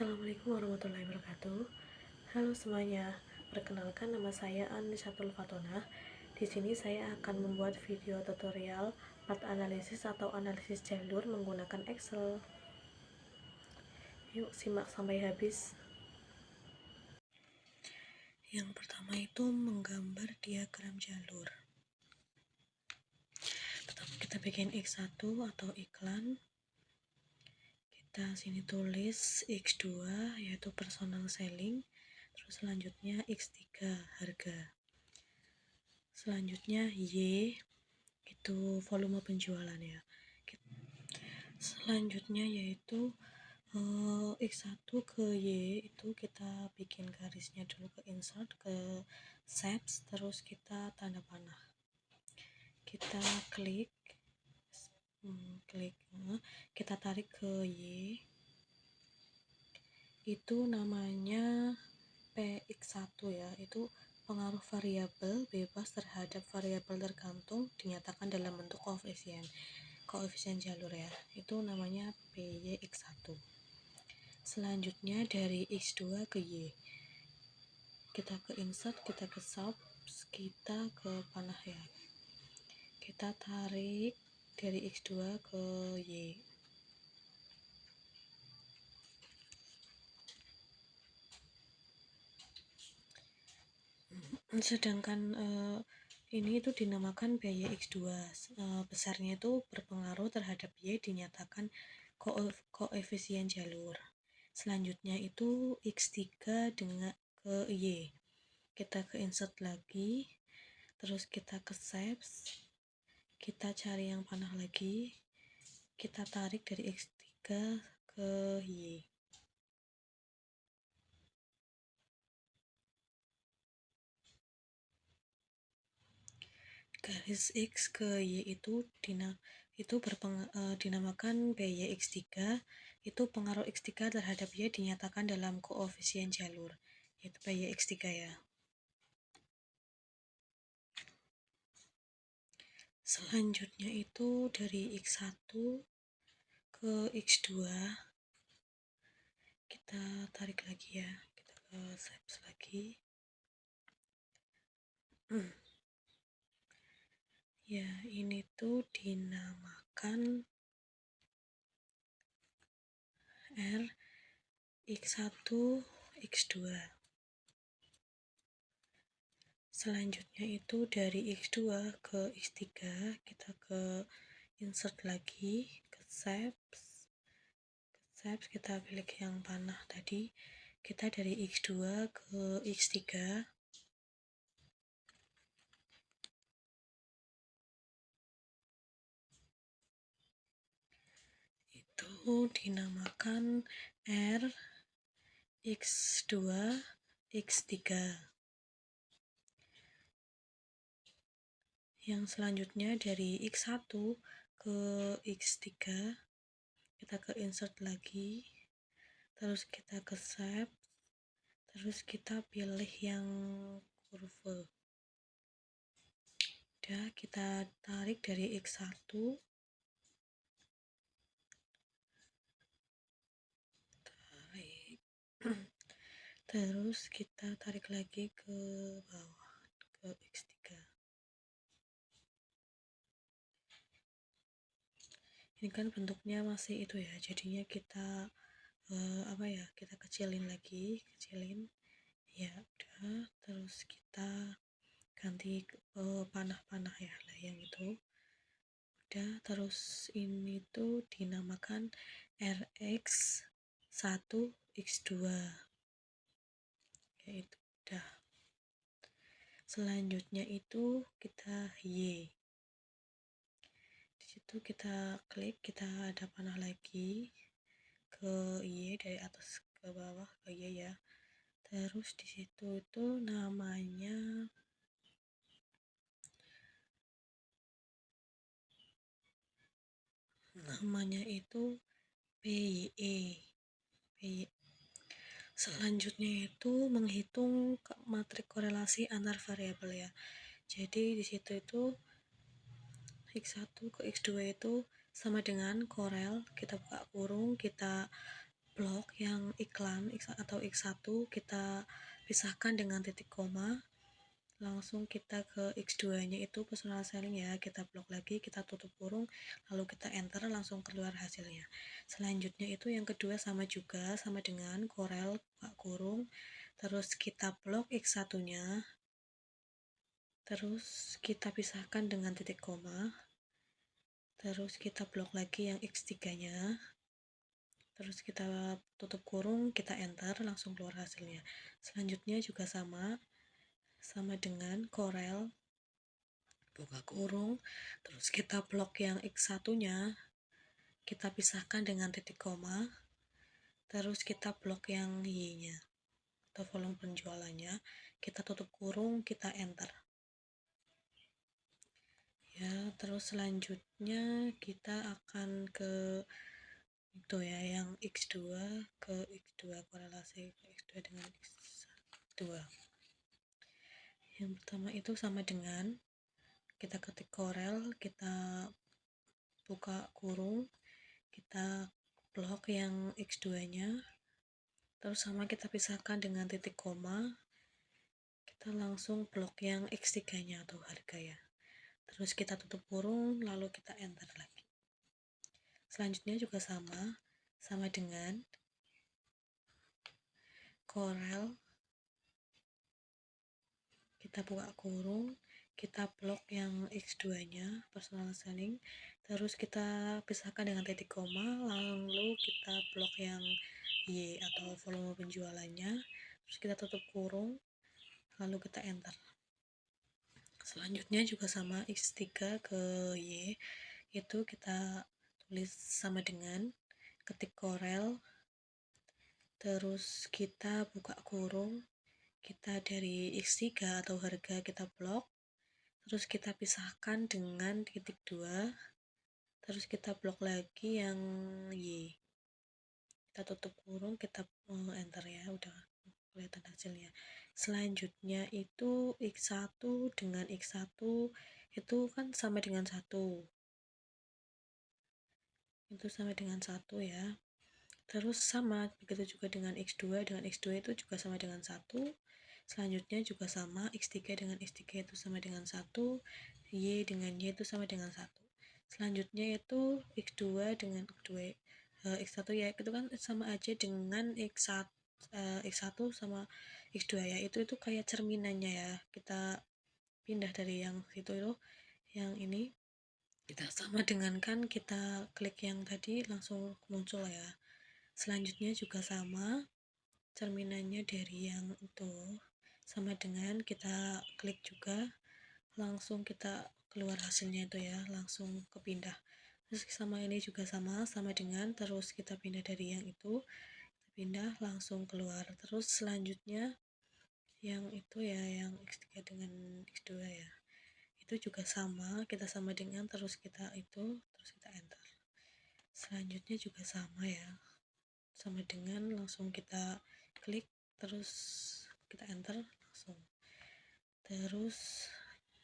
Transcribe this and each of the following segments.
Assalamualaikum warahmatullahi wabarakatuh. Halo semuanya, perkenalkan nama saya Anisatul Fatona. Di sini saya akan membuat video tutorial part analisis atau analisis jalur menggunakan Excel. Yuk simak sampai habis. Yang pertama itu menggambar diagram jalur. Pertama kita bikin X1 atau iklan. Kita sini tulis X2 yaitu personal selling. Terus selanjutnya X3 harga. Selanjutnya Y itu volume penjualan ya. Selanjutnya yaitu X1 ke Y itu kita bikin garisnya dulu, ke insert, ke shapes, terus kita tanda panah. Kita klik, kita tarik ke Y, itu namanya PX1 ya, itu pengaruh variabel bebas terhadap variabel tergantung dinyatakan dalam bentuk koefisien jalur ya, itu namanya PYX1. Selanjutnya dari X2 ke Y, kita ke insert, kita ke shapes, kita ke panah ya, kita tarik dari X2 ke Y. Sedangkan ini itu dinamakan biaya X2, besarnya itu berpengaruh terhadap Y dinyatakan koefisien jalur. Selanjutnya itu X3 dengan ke Y, kita ke insert lagi, terus kita ke shapes, kita cari yang panah lagi, kita tarik dari X3 ke Y. Garis X ke Y itu dinamakan biaya X3, itu pengaruh X3 terhadap Y dinyatakan dalam koefisien jalur, yaitu biaya X3 ya. Selanjutnya itu dari X1 ke X2, kita tarik lagi ya, kita ke shapes lagi. Ya, ini tuh dinamakan R X1 X2. Selanjutnya itu dari X2 ke X3, kita ke insert lagi, ke shapes, kita pilih yang panah tadi, kita dari X2 ke X3, itu dinamakan R X2 X3. Yang selanjutnya dari X1 ke X3, kita ke insert lagi, terus kita ke shape, terus kita pilih yang kurve. Udah, kita tarik dari X1, terus kita tarik lagi ke bawah, ke X3. Ini kan bentuknya masih itu ya, jadinya kita kita kecilin lagi, ya udah, terus kita ganti panah-panah ya, yang itu udah. Terus ini tuh dinamakan RX1 X2 ya, itu udah. Selanjutnya itu kita Y, disitu kita klik, kita ada panah lagi ke Y, dari atas ke bawah ke Y ya. Terus disitu itu namanya itu PYE. Selanjutnya itu menghitung matrik korelasi antar variabel ya. Jadi di situ itu X1 ke X2 itu sama dengan korel, kita buka kurung, kita blok yang iklan atau X1 kita pisahkan dengan titik koma, langsung kita ke X2 nya itu personal selling ya, kita blok lagi, kita tutup kurung, lalu kita enter, langsung keluar hasilnya. Selanjutnya itu yang kedua sama juga, sama dengan Corel buka kurung, terus kita blok X1 nya, terus kita pisahkan dengan titik koma, terus kita blok lagi yang X3 nya, terus kita tutup kurung, kita enter, langsung keluar hasilnya. Selanjutnya juga sama dengan Corel buka kurung, terus kita blok yang X1 nya, kita pisahkan dengan titik koma, terus kita blok yang Y nya atau volume penjualannya, kita tutup kurung, kita enter ya. Terus selanjutnya kita akan ke itu ya, yang X2, ke X2, korelasi X2 dengan X2. Yang pertama itu sama dengan kita ketik Corel, kita buka kurung, kita blok yang X2 nya, terus sama kita pisahkan dengan titik koma, kita langsung blok yang X3 nya atau harga ya, terus kita tutup kurung, lalu kita enter lagi. Selanjutnya juga sama dengan Corel, kita buka kurung, kita blok yang X2 nya personal selling, terus kita pisahkan dengan titik koma, lalu kita blok yang Y atau volume penjualannya, terus kita tutup kurung, lalu kita enter. Selanjutnya juga sama X3 ke Y, itu kita tulis sama dengan ketik Corel, terus kita buka kurung, kita dari X3 atau harga kita blok, terus kita pisahkan dengan titik 2, terus kita blok lagi yang Y, kita tutup kurung, kita enter ya, udah kelihatan hasilnya. Selanjutnya itu X1 dengan X1 itu kan sama dengan 1, itu sama dengan 1 ya. Terus sama begitu juga dengan X2 itu juga sama dengan 1. Selanjutnya juga sama, X3 dengan X3 itu sama dengan 1, Y dengan Y itu sama dengan 1. Selanjutnya itu X2 dengan X1 ya, itu kan sama aja dengan X1 sama X2 ya, itu kayak cerminannya ya, kita pindah dari yang situ itu yang ini, kita sama dengan kan, kita klik yang tadi langsung muncul ya. Selanjutnya juga sama, cerminannya dari yang itu sama dengan kita klik juga, langsung kita keluar hasilnya itu ya, langsung kepindah. Terus sama ini juga sama dengan, terus kita pindah dari yang itu, kita pindah langsung keluar. Terus selanjutnya yang itu ya, yang X3 dengan X2 ya, itu juga sama, kita sama dengan, terus kita itu, terus kita enter. Selanjutnya juga sama ya, sama dengan, langsung kita klik, terus kita enter langsung. Terus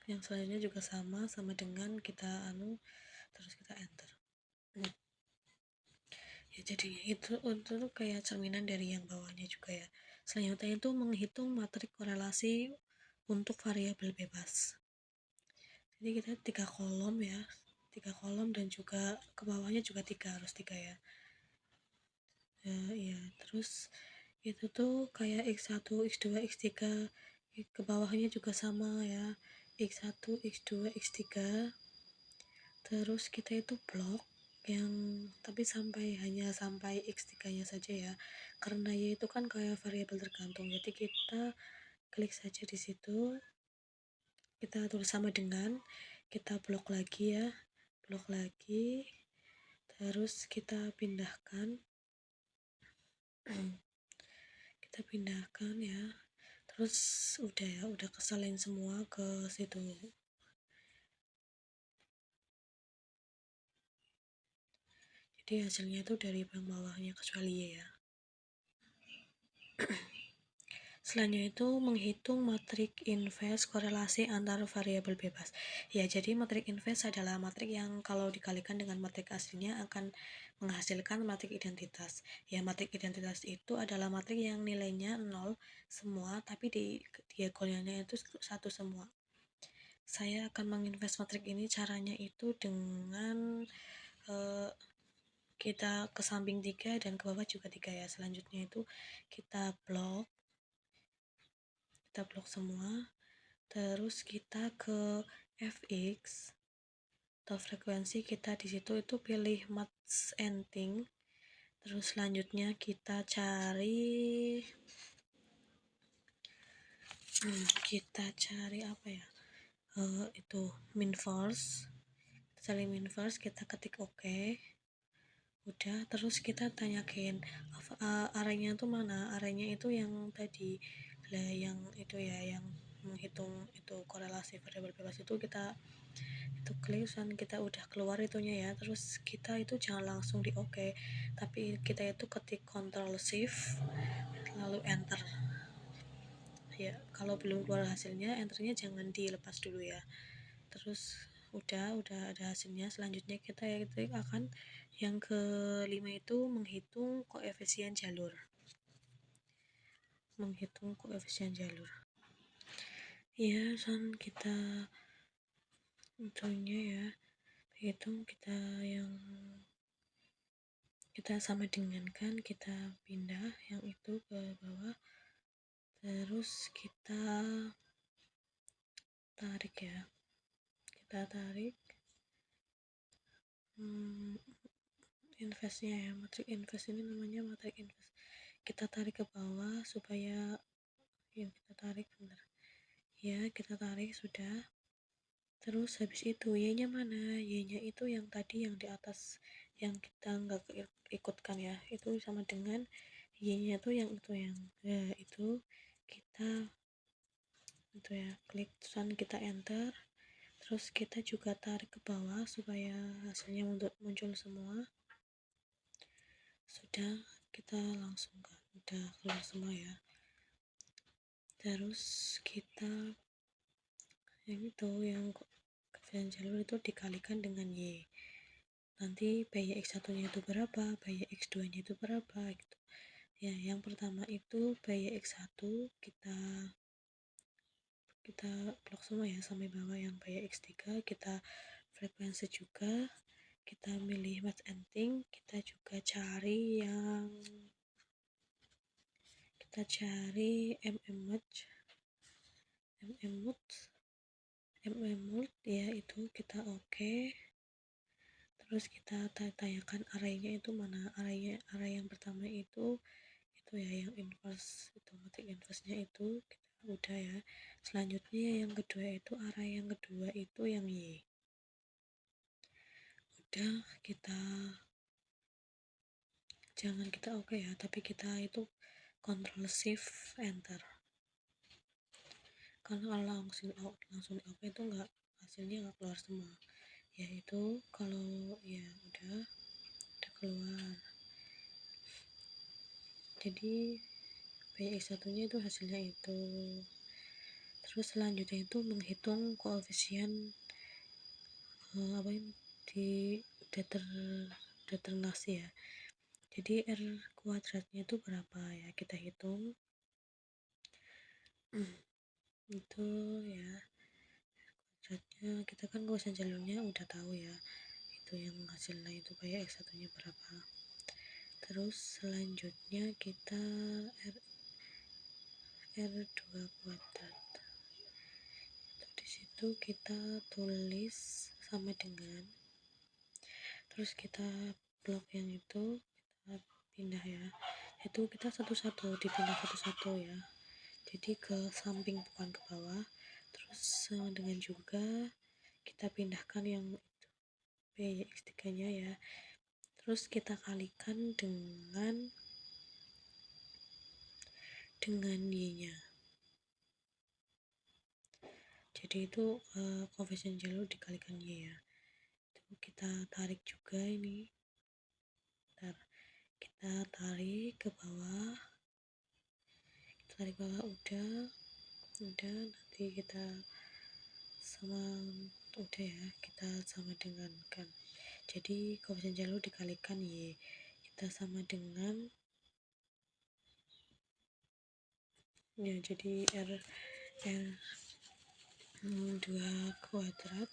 yang selanjutnya juga sama dengan, kita terus kita enter. Ya jadinya itu kayak cerminan dari yang bawahnya juga ya. Selanjutnya itu menghitung matrik korelasi untuk variabel bebas. Jadi kita 3 kolom ya, 3 kolom, dan juga ke bawahnya juga harus 3 ya. Ya, terus itu tuh kayak X1, X2, X3, ke bawahnya juga sama ya, X1, X2, X3. Terus kita itu blok yang tapi hanya sampai X3 nya saja ya, karena Y itu kan kayak variabel tergantung, jadi kita klik saja di situ, kita tulis sama dengan, kita blok lagi ya, blok lagi, terus kita pindahkan ya, terus udah kesalin semua ke situ. Jadi hasilnya itu dari bawahnya kecuali Y ya. Selanjutnya itu menghitung matrik inverse korelasi antar variabel bebas. Ya, jadi matrik inverse adalah matrik yang kalau dikalikan dengan matrik aslinya akan menghasilkan matrik identitas. Ya, matrik identitas itu adalah matrik yang nilainya 0 semua, tapi di diagonalnya itu 1 semua. Saya akan menginvers matrik ini, caranya itu dengan kita ke samping 3 dan ke bawah juga 3 ya. Selanjutnya itu kita blok semua, terus kita ke fx atau frekuensi, kita di situ itu pilih match ending, terus selanjutnya kita cari apa ya, itu min force, kita ketik OK, udah. Terus kita tanyakin arahnya itu mana, arahnya itu yang tadi lah, yang itu ya, yang menghitung itu korelasi variabel bebas itu, kita itu klik dan kita udah keluar itunya ya. Terus kita itu jangan langsung di OK, tapi kita itu ketik Ctrl Shift lalu enter ya. Kalau belum keluar hasilnya, enternya jangan dilepas dulu ya. Terus udah ada hasilnya. Selanjutnya kita akan yang kelima itu menghitung koefisien jalur. Ya, kita intinya ya, hitung kita yang kita sama dengan kan, kita pindah yang itu ke bawah, terus kita tarik ya, investnya ya, matrik invest ini namanya matrik invest. Kita tarik ke bawah supaya kita tarik sudah. Terus habis itu y-nya mana, y-nya itu yang tadi yang di atas yang kita nggak ikutkan ya, itu sama dengan y-nya itu yang itu kita itu ya, klik terus kita enter. Terus kita juga tarik ke bawah supaya hasilnya muncul semua. Sudah, kita langsung kan udah keluar semua ya. Terus kita yang itu, yang koefisien jalur itu dikalikan dengan y, nanti biaya x1 nya itu berapa, biaya x2 nya itu berapa gitu ya. Yang pertama itu biaya x1 kita blok semua ya sampai bawah. Yang biaya x3 kita frekuensi juga, kita milih match ending, kita juga cari mm ya, itu kita oke. Terus kita tanyakan arraynya itu mana, array yang pertama itu ya, yang inverse itu, matrik inverse-nya itu kita udah ya. Selanjutnya yang kedua itu array yang kedua itu yang y, udah. Kita jangan kita oke ya, tapi kita itu Ctrl Shift Enter, karena kalau langsung di oke itu enggak, hasilnya nggak keluar semua ya. Itu kalau ya udah keluar. Jadi PX1 nya itu hasilnya itu. Terus selanjutnya itu menghitung koefisien apa yang di determinasi ya. Jadi R kuadratnya itu berapa ya, kita hitung itu ya. Kuadratnya kita kan koefisien jalurnya udah tahu ya, itu yang hasilnya itu kayak x1 nya berapa. Terus selanjutnya kita R2 kuadrat itu di situ kita tulis sama dengan, terus kita blok yang itu kita pindah ya, itu kita dipindah satu-satu ya, jadi ke samping bukan ke bawah. Terus sama dengan juga kita pindahkan yang itu PX3 nya ya, terus kita kalikan dengan y nya. Jadi itu koefisien jalur dikalikan y ya. Itu kita tarik juga ini, kita tarik ke bawah, kita tarik bawah nanti kita sama udah ya, kita sama dengan kan, jadi koefisien jalur dikalikan Y, kita sama dengan ya, jadi R 2 kuadrat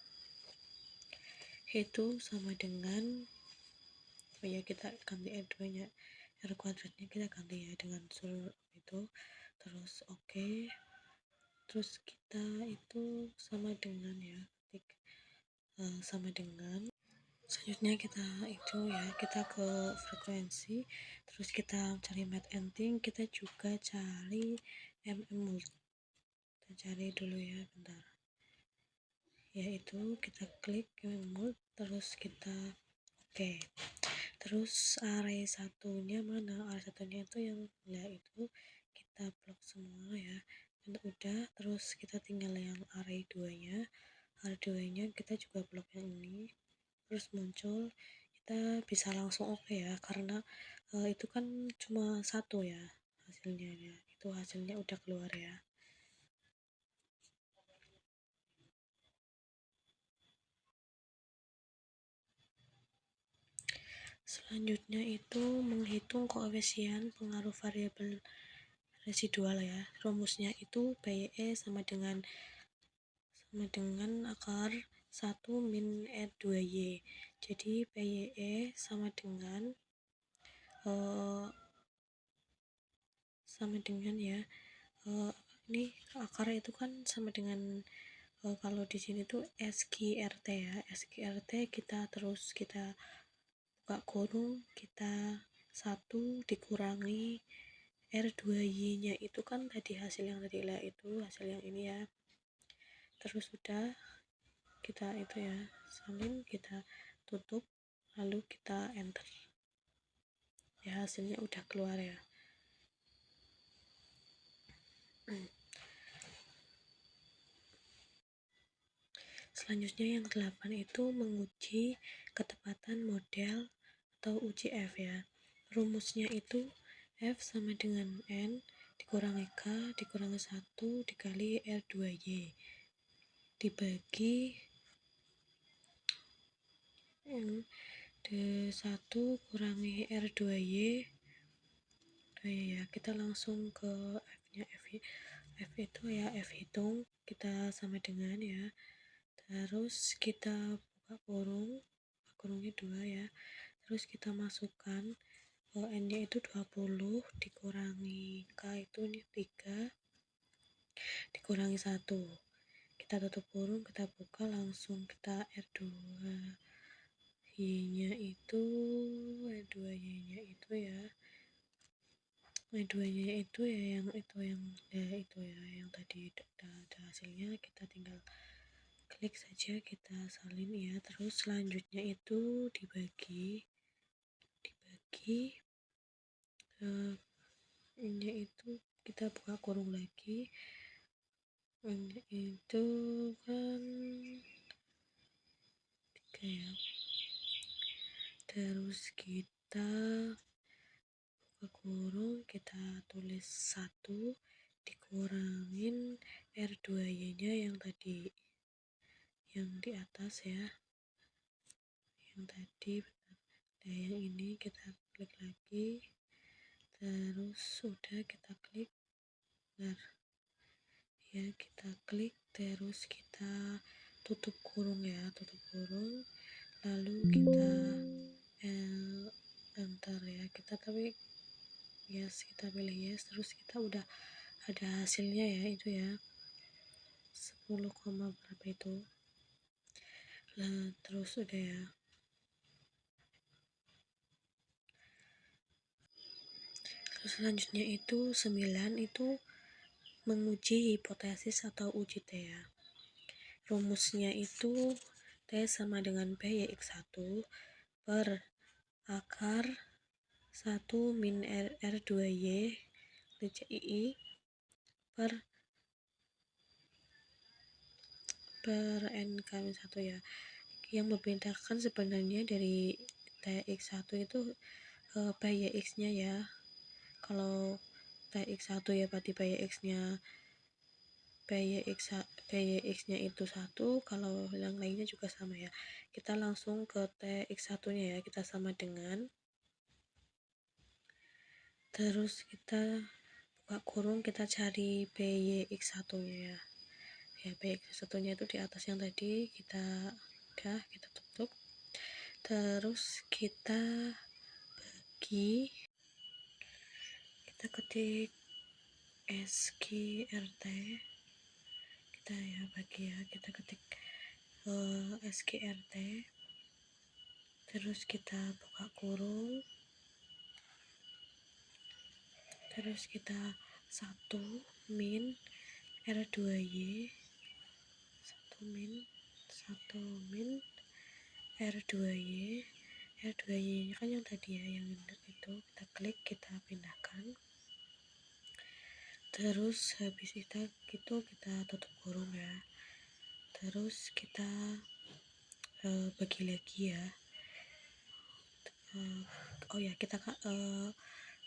itu sama dengan ya, kita ganti R2 nya, R kuadratnya kita ganti ya dengan seluruh itu, terus oke. Terus kita itu sama dengan ya, sama dengan selanjutnya kita itu ya, kita ke frekuensi, terus kita cari mat ending, kita juga cari multi, kita cari dulu ya, bentar, yaitu kita klik multi, terus kita oke. Terus array satunya mana, array satunya itu yang ya itu kita blok semua ya, dan udah. Terus kita tinggal yang array 2 nya kita juga blok yang ini, terus muncul, kita bisa langsung oke ya, karena itu kan cuma satu ya hasilnya ya, itu hasilnya udah keluar ya. Selanjutnya itu menghitung koefisien pengaruh variabel residual ya. Rumusnya itu PYE sama dengan akar 1 min R2Y. Jadi PYE sama dengan ya, ini akar itu kan sama dengan kalau di sini tuh SQRT ya, SQRT kita terus kita buka kurung, kita 1 dikurangi R2Y nya itu kan tadi hasil yang tadi lah, itu hasil yang ini ya. Terus sudah kita itu ya, salin, kita tutup, lalu kita enter ya, hasilnya udah keluar ya. Selanjutnya yang ke-8 itu menguji ketepatan model atau uji F ya. Rumusnya itu F sama dengan N dikurangi K dikurangi 1 dikali R2Y dibagi D1 kurangi R2Y ya. Kita langsung ke F nya, F itu ya, F hitung, kita sama dengan ya, terus kita buka kurungnya 2 ya, terus kita masukkan N nya itu 20 dikurangi K itu ini 3 dikurangi 1, kita tutup kurung, kita buka, langsung kita R2Y nya itu ya, R2Y-nya itu ya, yang tadi udah ada hasilnya, kita tinggal klik saja, kita salin ya. Terus selanjutnya itu dibagi ini itu kita buka kurung lagi, ini itu kan 3 ya, terus kita buka kurung, kita tulis 1 dikurangin R2Y nya yang tadi, yang di atas ya, yang tadi nah yang ini kita klik lagi, terus sudah kita klik, ya kita klik, terus kita tutup kurung ya, lalu kita enter ya, kita pilih yes, terus kita udah ada hasilnya ya, itu ya 10, berapa itu. Nah terus udah ya. Terus selanjutnya itu 9 itu menguji hipotesis atau uji T ya. Rumusnya itu T sama dengan PYX1 per akar 1 min R2Y DCII per NK1 ya. Yang membedakan sebenarnya dari TX1 itu PYX nya ya. Kalau Px1 ya, berarti Py x nya itu 1, kalau yang lainnya juga sama ya. Kita langsung ke Tx1 nya ya, kita sama dengan, terus kita buka kurung, kita cari Py(x1) nya ya. Ya, Py(x1) nya itu di atas yang tadi, kita tutup, terus kita ketik SQRT, kita ketik SQRT, terus kita buka kurung, terus kita 1 min R2Y, 1 min R2Y nya kan yang tadi ya, yang itu kita klik, kita pindahkan, terus habis itu kita tutup kurung ya, terus kita bagi lagi ya. Kita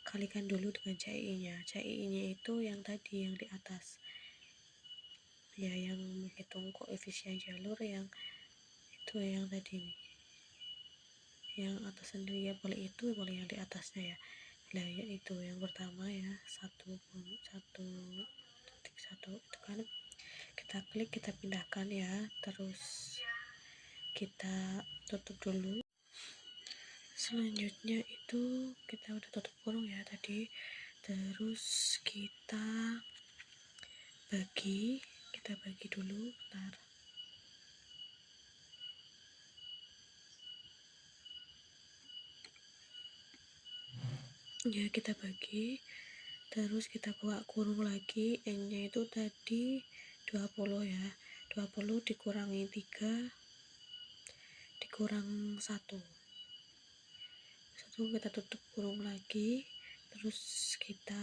kalikan dulu dengan CI-nya. CI-nya itu yang tadi, yang di atas ya, yang menghitung koefisien jalur yang itu, yang tadi nih, yang atas sendiri ya, boleh itu, boleh yang di atasnya ya. Nah ya, itu yang pertama ya, 1.1 itu kan kita klik, kita pindahkan ya, terus kita tutup dulu. Selanjutnya itu kita udah tutup kurung ya tadi, terus kita bagi dulu, bentar. Ya, kita bagi, terus kita buka kurung lagi. N nya itu tadi 20 ya, 20 dikurangi 3 dikurang 1, kita tutup kurung lagi, terus kita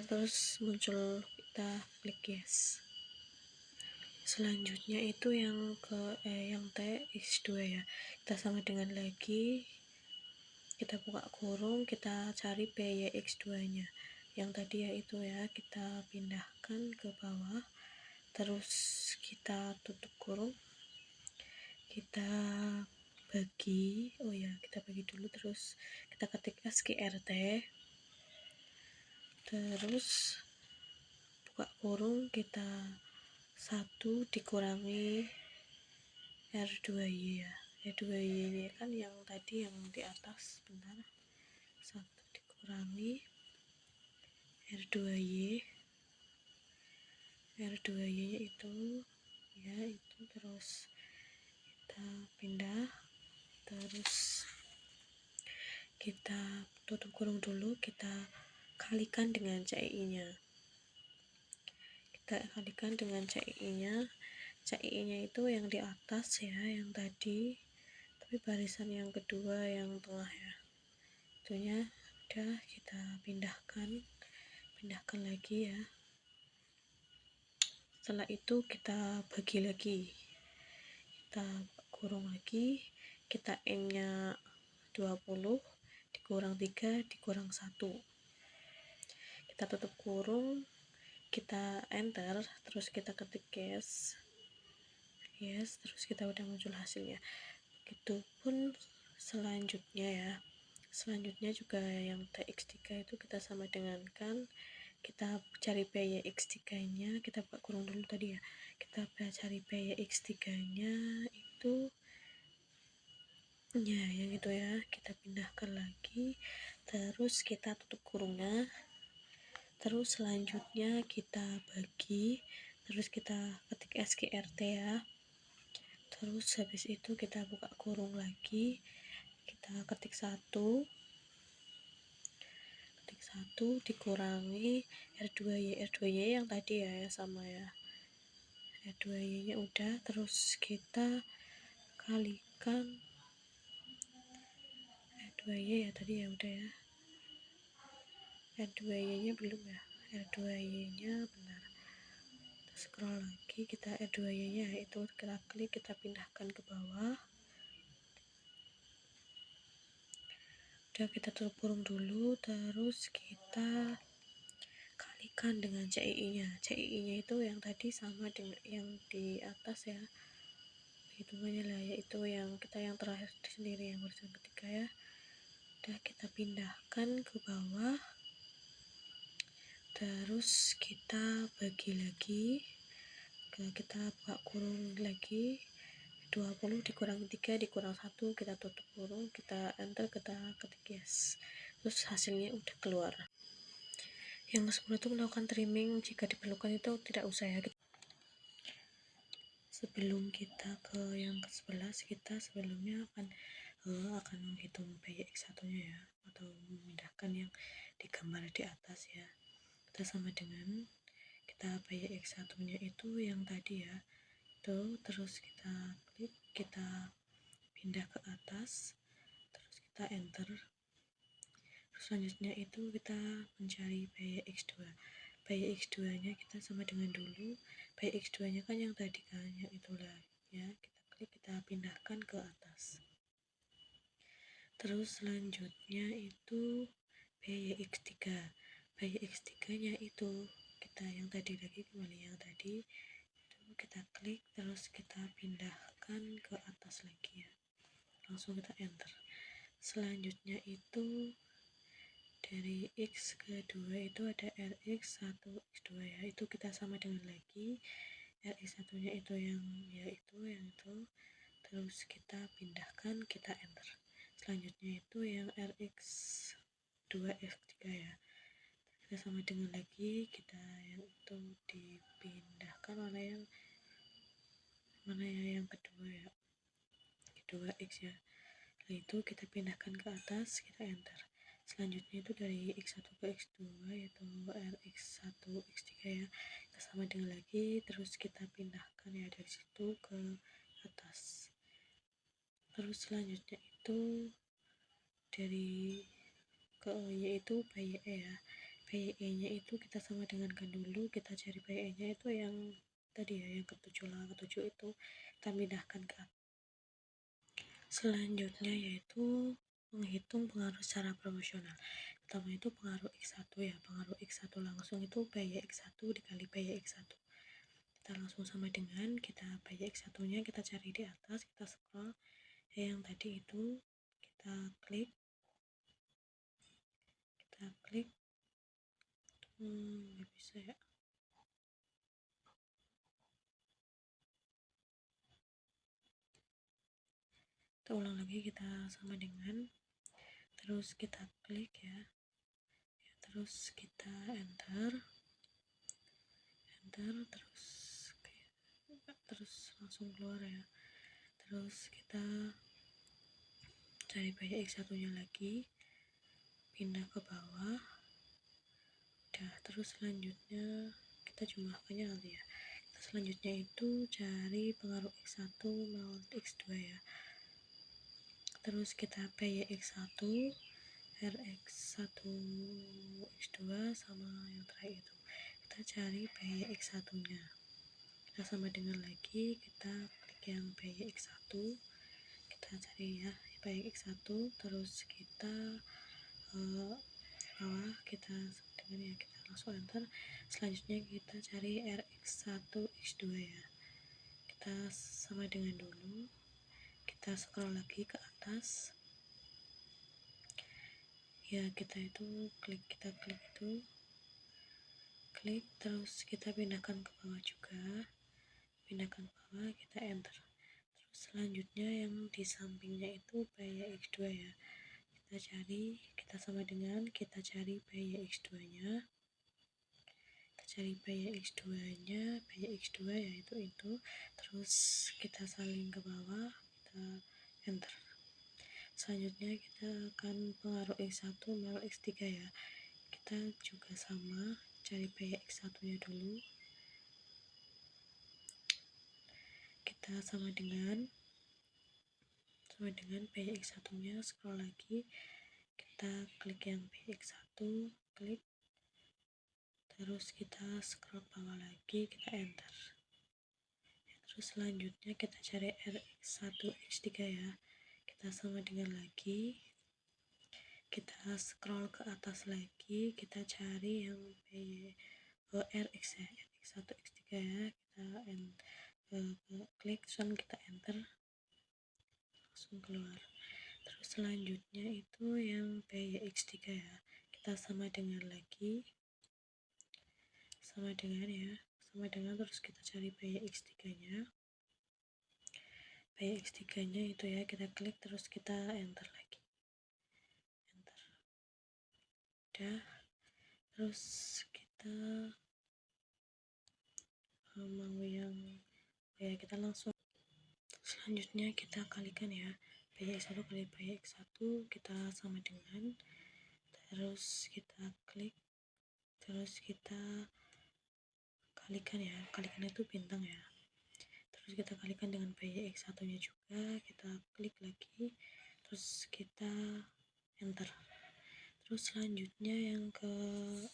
terus muncul, kita klik yes. Selanjutnya itu yang Tx2 ya, kita sama dengan lagi, kita buka kurung, kita cari Py(x2) nya yang tadi ya, itu ya, kita pindahkan ke bawah, terus kita tutup kurung, kita bagi dulu, terus kita ketik SQRT, terus buka kurung, kita 1 dikurangi R2Y ya, R2Y ini kan yang tadi, yang di atas, bentar, 1 dikurangi R2Y nya itu ya, itu, terus kita pindah, terus kita tutup kurung dulu, kita kalikan dengan CI nya, CI nya itu yang di atas ya, yang tadi, tapi barisan yang kedua, yang tengah ya, itunya udah kita pindahkan lagi ya. Setelah itu kita bagi lagi, kita kurung lagi, kita N nya 20 dikurang 3 dikurang 1, kita tutup kurung, kita enter, terus kita ketik yes, terus kita udah muncul hasilnya. Begitupun selanjutnya juga yang Tx3 itu kita sama dengan kan, kita cari Py(x3) nya, kita buka kurung dulu tadi ya, kita cari Py(x3) nya itu ya, yang itu ya, kita pindahkan lagi, terus kita tutup kurungnya, terus selanjutnya kita bagi, terus kita ketik SQRT ya, terus habis itu kita buka kurung lagi, kita ketik 1 dikurangi R2Y yang tadi ya, sama ya, R2Y nya udah, terus kita kalikan R2Y ya tadi ya, udah ya, R2Y nya belum ya, R2Y nya benar, kita scroll lagi, kita R2Y nya itu kita klik, kita pindahkan ke bawah, udah, kita tutup kurung dulu, terus kita kalikan dengan CII-nya. CII-nya itu yang tadi sama dengan yang di atas ya, hitungannya lah, yaitu yang kita yang terakhir sendiri, yang barisan ketiga ya. Udah kita pindahkan ke bawah, terus kita bagi lagi, kita buka kurung lagi, 20 dikurangi 3 dikurang 1, kita tutup kurung, kita enter, kita ketik yes, terus hasilnya udah keluar. Yang ke-10 itu melakukan trimming jika diperlukan, itu tidak usah ya. Sebelum kita ke yang ke-11, kita sebelumnya akan menghitung PYX 1 nya ya, atau memindahkan yang digambar di atas ya. Kita sama dengan kita PYX 1 nya itu yang tadi ya, itu terus kita klik, kita pindah ke atas, terus kita enter. Terus selanjutnya itu kita mencari PYX2. PYX2 nya kita sama dengan dulu, PYX2 nya kan yang tadi kan, yang itulah ya, kita klik, kita pindahkan ke atas. Terus selanjutnya itu PYX3. PYX3 nya itu kita yang tadi lagi, kembali yang tadi itu kita klik, terus kita pindahkan ke atas lagi ya, langsung kita enter. Selanjutnya itu dari X kedua itu ada RX1 X2 ya, itu kita sama dengan lagi RX1 nya itu yang itu, terus kita pindahkan, kita enter. Selanjutnya itu yang RX2 F3 ya, kita sama dengan lagi, kita yang itu dipindahkan, mana yang kedua ya, kedua X ya, lalu itu kita pindahkan ke atas, kita enter. Selanjutnya itu dari X1 ke X2 yaitu RX1 X3 ya, kita sama dengan lagi, terus kita pindahkan ya dari situ ke atas. Terus selanjutnya itu dari ke yaitu PYE ya, PYE nya itu kita sama dengan kan dulu, kita cari PYE nya itu yang tadi ya, yang ketujuh lah, ketujuh itu kita pindahkan ke atas. Selanjutnya yaitu menghitung pengaruh secara proporsional. Pertama itu pengaruh X1 ya, pengaruh X1 langsung itu PYX1 dikali PYX1. Kita langsung sama dengan kita PYX1 nya kita cari di atas, kita scroll yang tadi itu, kita klik, nggak bisa ya, kita ulang lagi, kita sama dengan, terus kita klik ya, terus kita enter, terus langsung keluar ya. Terus kita cari PYX1 nya lagi, pindah ke bawah, udah. Terus selanjutnya kita jumlahkannya nanti ya. Selanjutnya itu cari pengaruh X1 melawan X2 ya, terus kita PYX1 RX1 X2 sama yang terakhir itu kita cari PYX1 nya, kita sama dengan lagi, kita klik yang PYX1, kita cari ya PYX1, terus kita bawah, kita dengan ya, kita langsung enter. Selanjutnya kita cari RX1 X2 ya, kita sama dengan dulu, kita scroll lagi ke atas ya, kita itu klik terus kita pindahkan ke bawah juga, pindahkan ke bawah, kita enter. Terus selanjutnya yang di sampingnya itu PYX2 ya, kita cari, kita sama dengan kita cari PYX2 nya, PYX2 yaitu itu, terus kita salin ke bawah, kita enter. Selanjutnya kita akan pengaruh X1 melawan X3 ya, kita juga sama, cari PYX1 nya dulu, kita sama dengan PYX1 nya, scroll lagi, kita klik yang PYX1, klik, terus kita scroll bawah lagi, kita enter. Terus selanjutnya kita cari RX1 X3 ya, kita sama dengan lagi, kita scroll ke atas lagi, kita cari yang RX ya, RX1 X3 ya, kita klik, terus kita enter, langsung keluar. Terus selanjutnya itu yang PYX3 ya, kita sama dengan terus kita cari PYX3 nya itu ya, kita klik terus kita enter lagi, udah. Terus kita mau yang kita langsung selanjutnya kita kalikan ya, PYX1 kali PYX1 kita sama dengan, terus kita klik, terus kita kalikan ya, kalikan itu bintang ya, terus kita kalikan dengan PYX1 nya juga, kita klik lagi, terus kita enter. Terus selanjutnya yang kedua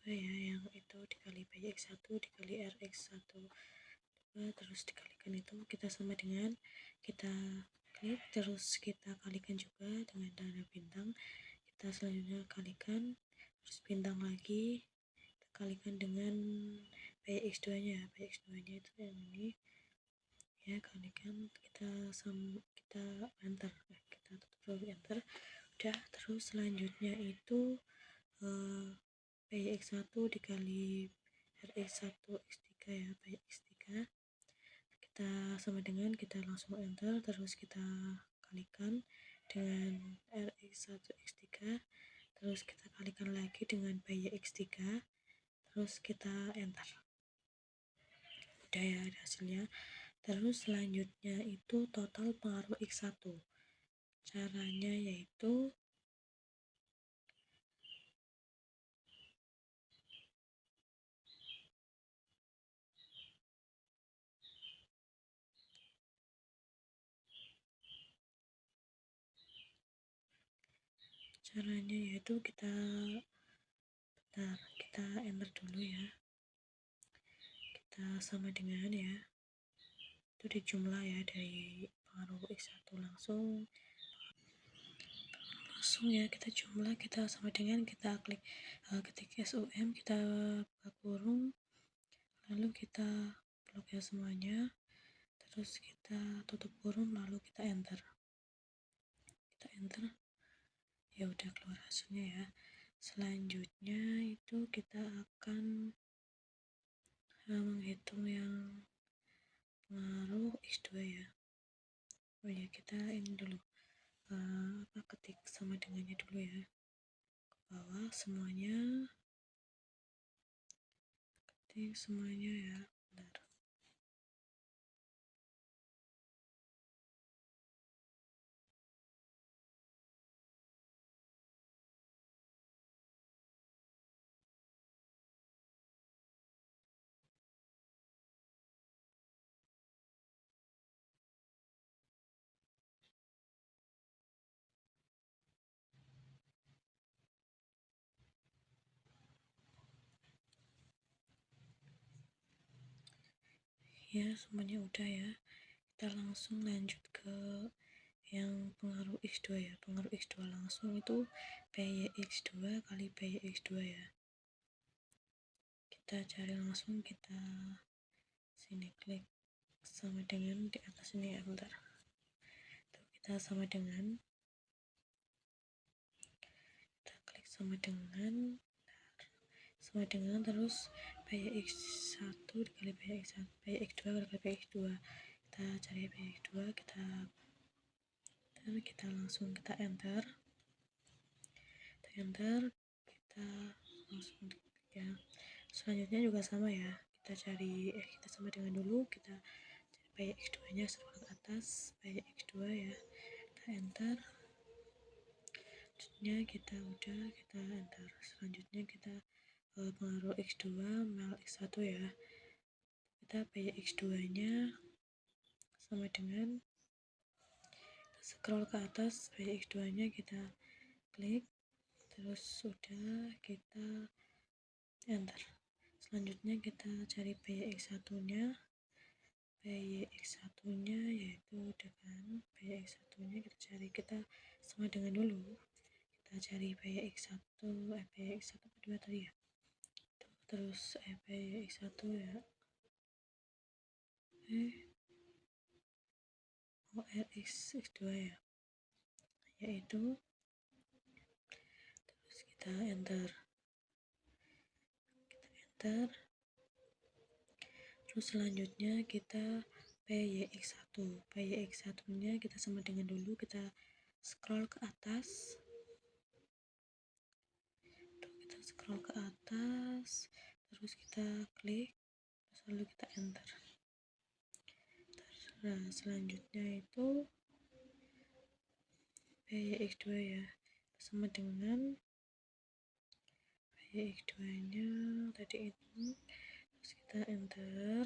ya, yang itu dikali PYX1 dikali RX1 terus dikalikan, itu kita sama dengan, kita klik terus kita kalikan juga dengan tanda bintang, kita selanjutnya kalikan terus bintang lagi, kita kalikan dengan PX2 nya itu yang ini ya, kalikan, kita enter, kita tutup dulu, enter, udah. Terus selanjutnya itu PX1 dikali RX1 X3 ya, PX3 kita sama dengan, kita langsung enter, terus kita kalikan dengan RX1 X3, terus kita kalikan lagi dengan PYX3, terus kita enter, udah ya, ada hasilnya. Terus selanjutnya itu total pengaruh X1, caranya yaitu kita enter dulu ya, kita sama dengan ya, itu dijumlah ya, dari pengaruh X1 langsung ya, kita jumlah, kita sama dengan, kita klik ketik SUM, kita buka kurung, lalu kita blok ya semuanya, terus kita tutup kurung, lalu kita enter, ya udah keluar hasilnya ya. Selanjutnya itu kita akan menghitung yang pengaruh X2 ya. Oh ya, kita ini dulu ketik sama dengannya dulu ya, ke bawah semuanya, ketik semuanya ya, bentar. Ya semuanya udah ya, kita langsung lanjut ke yang pengaruh X2 ya. Pengaruh X2 langsung itu PYX2 kali PYX2 ya, kita cari langsung, kita sini klik sama dengan di atas ini ya, bentar, tuh, kita sama dengan, kita klik sama dengan terus PYX1 dikali PYX1, PYX2 kali PYX2, kita cari PYX2, kita langsung kita enter, kita langsung klik ya. Selanjutnya juga sama ya, kita sama dengan dulu, kita cari PYX2 nya, scroll ke atas, PYX2 ya, kita enter, selanjutnya kita enter, selanjutnya kita pengaruh X2 mel X1 ya, kita PYX2 nya sama dengan, kita scroll ke atas, PYX2 nya kita klik, terus sudah, kita enter, selanjutnya kita cari PYX1 nya yaitu dengan PYX1 nya kita cari, kita sama dengan dulu, kita cari PX1 PX1 kedua tadi ya, terus PX1 ya, Rx2 ya, yaitu terus kita enter, terus selanjutnya kita PYX1 nya kita sama dengan dulu, kita scroll ke atas, terus kita klik, terus lalu kita enter. Nah selanjutnya itu PYX2 ya, sama dengan PYX2 nya tadi itu, terus kita enter,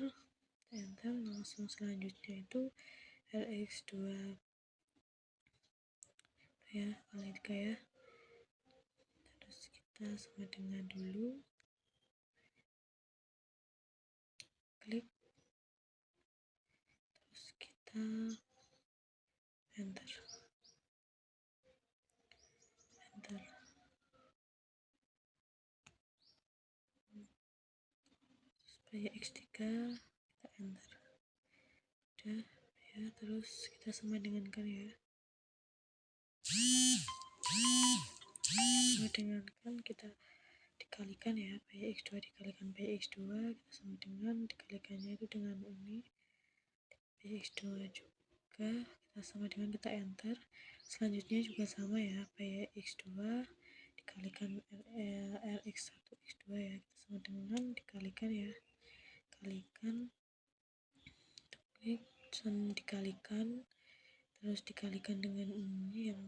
langsung selanjutnya itu Rx2 ya, kali 3 ya, terus kita sama dengan dulu, klik, terus kita enter, supaya X3 kita enter, udah ya, terus kita sama dengan kan ya, kita dikalikan ya, PX2 dikalikan PX2, kita sama dengan dikalikannya itu dengan ini PX2 juga, kita sama dengan kita enter. Selanjutnya juga sama ya, PX2 dikalikan Rx1 X2 ya, kita sama dengan dikalikan ya, kalikan, klik, dikalikan, terus dikalikan dengan ini yang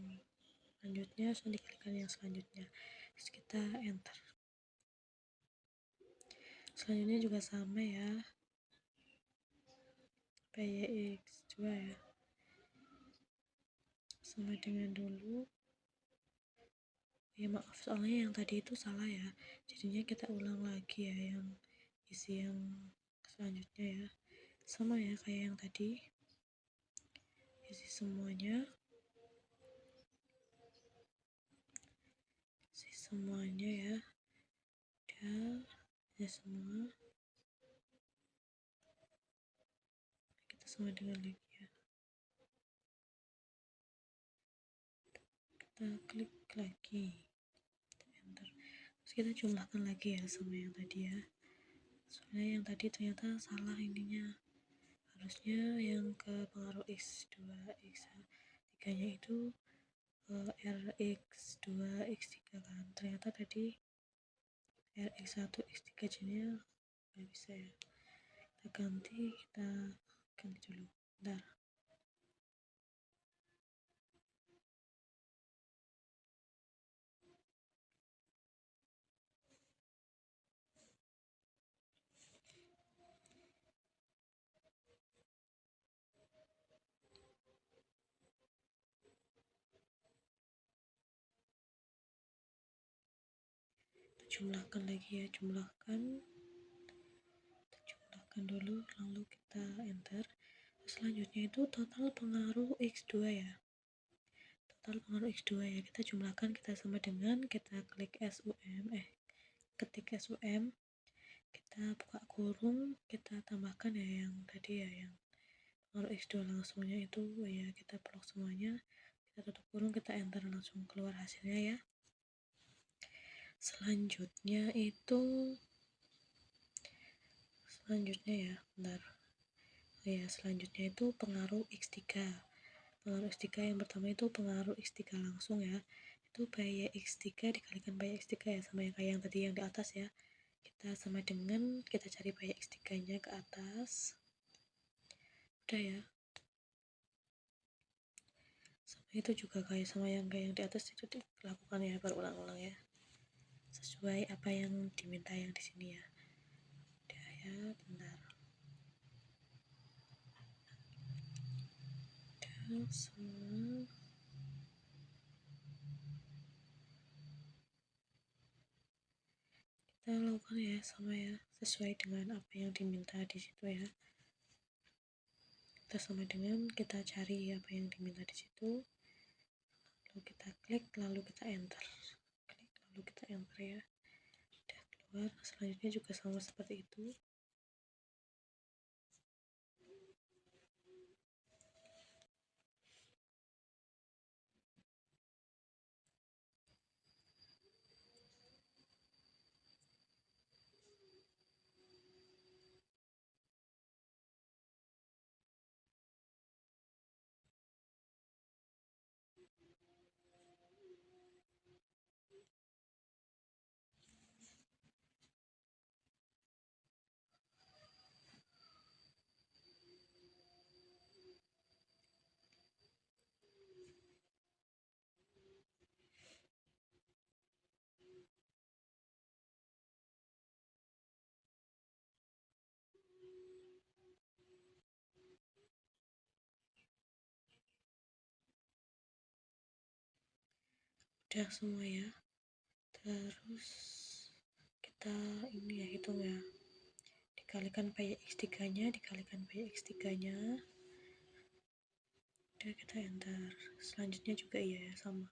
selanjutnya, dikalikan yang selanjutnya, terus kita enter. Selanjutnya juga sama ya, PYX2 ya, sama dengan dulu ya, maaf soalnya yang tadi itu salah ya, jadinya kita ulang lagi ya, yang isi yang selanjutnya ya, sama ya kayak yang tadi, isi semuanya ya, udah ya semua, kita sama dengan lagi ya, kita klik lagi, enter, terus kita jumlahkan lagi ya sama yang tadi ya, soalnya yang tadi ternyata salah ininya, harusnya yang ke pengaruh X2 X3 nya itu Rx2 X3 kan, ternyata tadi Rx1 X3 nya nggak bisa ya, kita ganti dulu, bentar. Jumlahkan lagi ya, jumlahkan dulu, lalu kita enter. Selanjutnya itu total pengaruh X2 ya, kita jumlahkan, kita sama dengan kita klik SUM, ketik SUM, kita buka kurung, kita tambahkan ya yang tadi ya, yang pengaruh X2 langsungnya itu ya, kita blok semuanya, kita tutup kurung, kita enter, langsung keluar hasilnya ya. Selanjutnya ya, bentar. Selanjutnya itu pengaruh X3. Pengaruh X3 yang pertama itu pengaruh X3 langsung ya. Itu PYX3 dikalikan PYX3 ya, sama yang kayak yang tadi yang di atas ya. Kita sama dengan kita cari PYX3-nya ke atas. Udah ya. Sama itu juga kayak sama yang kayak yang di atas itu dilakukan ya, berulang-ulang ya. Sesuai apa yang diminta yang di sini ya. Udah ya, bentar. Udah semua. Kita lakukan ya, sama ya, sesuai dengan apa yang diminta di situ ya. Kita sama dengan kita cari apa yang diminta di situ, lalu kita klik, lalu kita enter, klik lalu kita enter ya, udah keluar. Selanjutnya juga sama seperti itu. Udah semua ya. Terus kita ini ya, hitung ya, dikalikan PX3 nya, dikalikan PX3 nya, udah kita enter. Selanjutnya juga iya ya, sama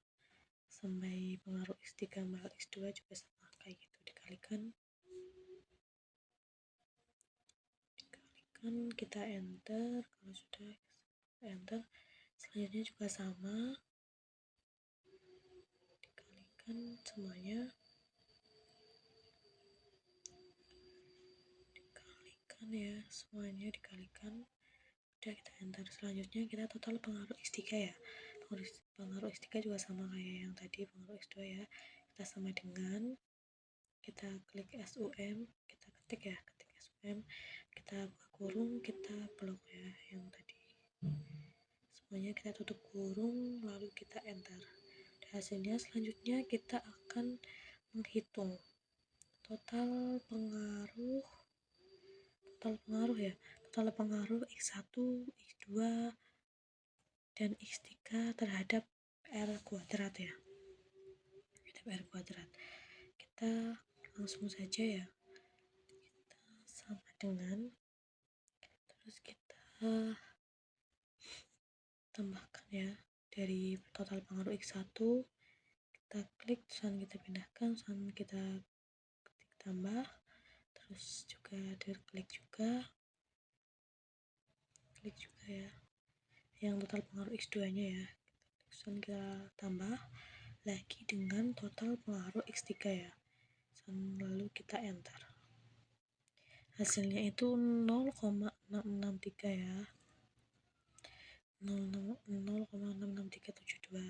sampai pengaruh X3 mal X2 juga sama kayak gitu, dikalikan kita enter. Kalau sudah enter, selanjutnya juga sama, dikalikan semuanya, dikalikan ya, semuanya dikalikan, udah kita enter. Selanjutnya kita total pengaruh X3 ya, pengaruh X3 juga sama kayak yang tadi, pengaruh X2 ya, kita sama dengan, kita klik SUM, kita ketik ya, ketik SUM, kita buka kurung, kita blok ya, yang tadi semuanya kita tutup kurung, lalu kita enter. Hasilnya selanjutnya kita akan menghitung total pengaruh ya, total pengaruh X1, X2 dan X3 terhadap R kuadrat ya, terhadap R kuadrat. Kita langsung saja ya, kita sama dengan, terus kita tambahkan ya, dari total pengaruh X1 kita klik, terus kita pindahkan, terus kita ketik tambah, terus juga klik juga ya, yang total pengaruh X2 nya ya, terus kita tambah lagi dengan total pengaruh X3 ya, lalu kita enter. Hasilnya itu 0,663 ya, 0,66372.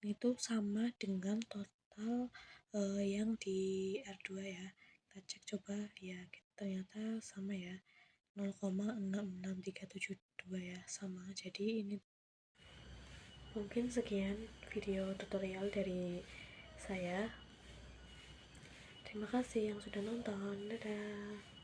Ini tuh sama dengan total yang di R2 ya. Kita cek coba ya, ternyata sama ya, 0,66372 ya, sama. Jadi ini mungkin sekian video tutorial dari saya. Terima kasih yang sudah nonton. Dadah.